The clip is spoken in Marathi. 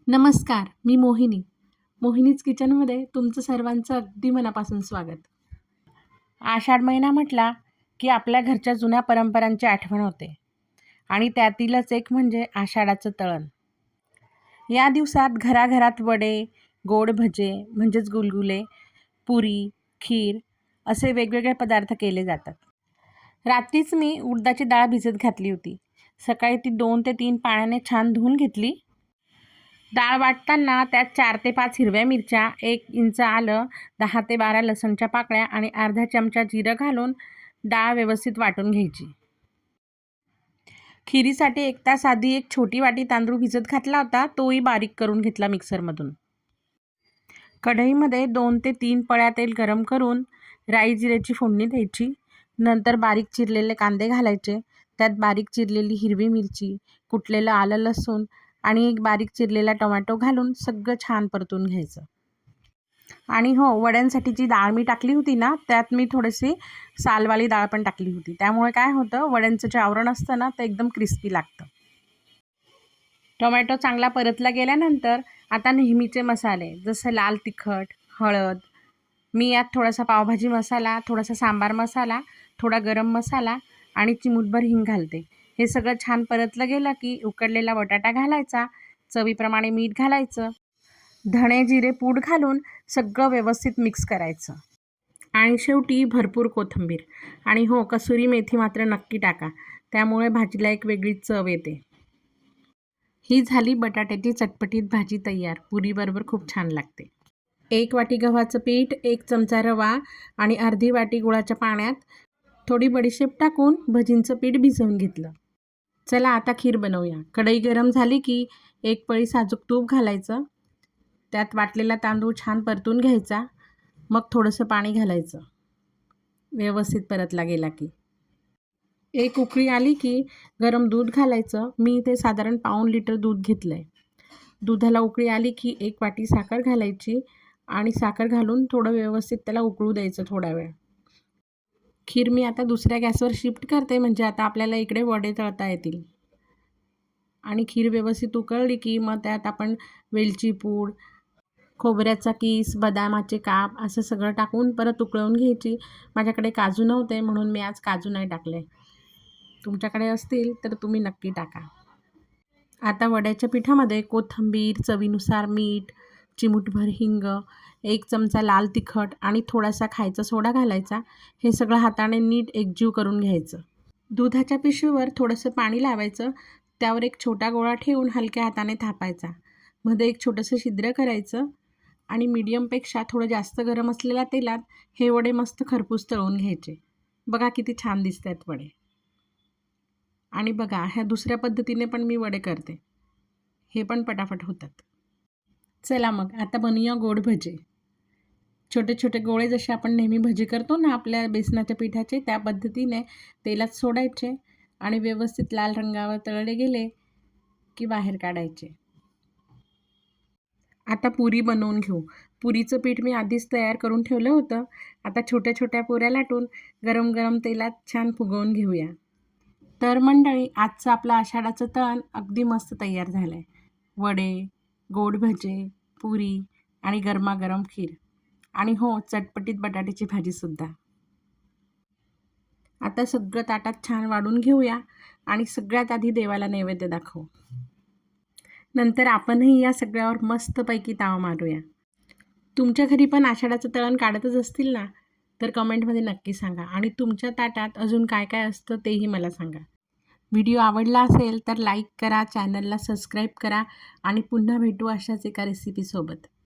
नमस्कार, मी मोहिनी. मोहिनीज किचनमध्ये तुमचं सर्वांचं अगदी मनापासून स्वागत. आषाढ महिना म्हटला की आपल्या घरच्या जुन्या परंपरांची आठवण होते आणि त्यातीलच एक म्हणजे आषाढाचं तळण. या दिवसात घराघरात वडे, गोड भजे म्हणजेच गुलगुले, पुरी, खीर असे वेगवेगळे पदार्थ केले जातात. रात्रीच मी उडदाची डाळ भिजत घातली होती. सकाळी ती 2 ते 3 पाण्याने छान धुवून घेतली. डाळ वाटताना त्यात 4 ते 5 हिरव्या मिरच्या, 1 इंच आलं, 10 ते 12 लसणच्या पाकळ्या आणि अर्धा चमचा जिरं घालून डाळ व्यवस्थित वाटून घ्यायची. खिरीसाठी 1 तास आधी एक छोटी वाटी तांदूळ भिजत घातला होता, तोही बारीक करून घेतला मिक्सरमधून. कढईमध्ये 2 ते 3 पळ्या तेल गरम करून राई जिऱ्याची फोडणी द्यायची. नंतर बारीक चिरलेले कांदे घालायचे. त्यात बारीक चिरलेली हिरवी मिरची, कुटलेलं आलं लसूण आणि एक बारीक चिरलेला टोमॅटो घालून सगळं छान परतून घ्यायचं. आणि हो, वड्यांसाठी जी डाळ मी टाकली होती ना, त्यात मी थोडीशी सालवाली डाळ पण टाकली होती. त्यामुळे काय होतं, वड्यांचं जे आवरण असतं ना, ते एकदम क्रिस्पी लागतं. टोमॅटो चांगला परतला गेल्यानंतर आता नेहमीचे मसाले जसं लाल तिखट, हळद, मी यात थोडासा पावभाजी मसाला, थोडासा सांबार मसाला, थोडा गरम मसाला आणि चिमूटभर हिंग घालते. हे सगळं छान परतलं गेलं की उकडलेला बटाटा घालायचा, चवीप्रमाणे मीठ घालायचं, धणे जिरे पूड घालून सगळं व्यवस्थित मिक्स करायचं आणि शेवटी भरपूर कोथिंबीर आणि हो, कसुरी मेथी मात्र नक्की टाका. त्यामुळे भाजीला एक वेगळीच चव येते. ही झाली बटाट्याची चटपटीत भाजी तयार. पुरीबरोबर खूप छान लागते. 1 वाटी गव्हाचं पीठ, 1 चमचा रवा आणि अर्धी वाटी गुळाच्या पाण्यात थोडी बडीशेप टाकून भजींचं पीठ भिजवून घेतलं. चला आता खीर बनवूया. कढई गरम झाली की 1 पळी साजूक तूप घालायचं. त्यात वाटलेला तांदूळ छान परतून घ्यायचा. मग थोडंसं पाणी घालायचं. व्यवस्थित परतला गेला की 1 उकळी आली की गरम दूध घालायचं. मी इथे साधारण पाऊण लिटर दूध घेतलं आहे. दुधाला उकळी आली की 1 वाटी साखर घालायची आणि साखर घालून थोडं व्यवस्थित त्याला उकळू द्यायचं थोडा वेळ. खीर मी आता दुसऱ्या गॅसवर शिफ्ट करते, म्हणजे आता आपल्याला इकडे वडे तळता येतील. आणि खीर व्यवस्थित उकळली की मग त्यात आपण वेलची पूड, खोबऱ्याचा किस, बदामाचे काप असं सगळं टाकून परत उकळवून घ्यायची. माझ्याकडे काजू नव्हते म्हणून मी आज काजू नाही टाकले. तुमच्याकडे असतील तर तुम्ही नक्की टाका. आता वड्याच्या पिठामध्ये कोथिंबीर, चवीनुसार मीठ, चिमूटभर हिंग, 1 चमचा लाल तिखट आणि थोडासा खायचा सोडा घालायचा. हे सगळं हाताने नीट एकजीव करून घ्यायचं. दुधाच्या पिशवीवर थोडंसं पाणी लावायचं. त्यावर एक छोटा गोळा ठेवून हलक्या हाताने थापायचा. मध्ये एक छोटंसं छिद्र करायचं आणि मीडियमपेक्षा थोडं जास्त गरम असलेल्या तेलात हे वडे मस्त खरपूस तळून घ्यायचे. बघा किती छान दिसत आहेत वडे. आणि बघा, ह्या दुसऱ्या पद्धतीने पण मी वडे करते. हे पण पटापट होतात. चला मग आता बनवूया गोड भजे. छोटे छोटे गोळे जसे आपण नेहमी भजी करतो ना आपल्या बेसनाच्या पिठाचे, त्या पद्धतीने तेलात सोडायचे आणि व्यवस्थित लाल रंगावर तळले गेले की बाहेर काढायचे. आता पुरी बनवून घेऊ. पुरीचं पीठ मी आधीच तयार करून ठेवलं होतं. आता छोट्या छोट्या पुऱ्या लाटून गरम गरम तेलात छान फुगवून घेऊया. तर मंडळी, आजचं आपलं आषाढाचं तळण अगदी मस्त तयार झालं आहे. वडे, गोड भजे, पुरी आणि गरमागरम खीर आणि हो, चटपटीत बटाट्याची भाजीसुद्धा. आता सगळं ताटात छान वाढून घेऊया आणि सगळ्यात आधी देवाला नैवेद्य दाखवू. नंतर आपणही या सगळ्यावर मस्तपैकी ताव मारूया. तुमच्या घरी पण आषाढाचं तळण काढतच असतील ना, तर कमेंटमध्ये नक्की सांगा आणि तुमच्या ताटात अजून काय काय असतं तेही मला सांगा. व्हिडिओ आवडला असेल तर लाईक करा, चॅनलला सबस्क्राईब करा आणि पुन्हा भेटू अशाच एका रेसिपीसोबत.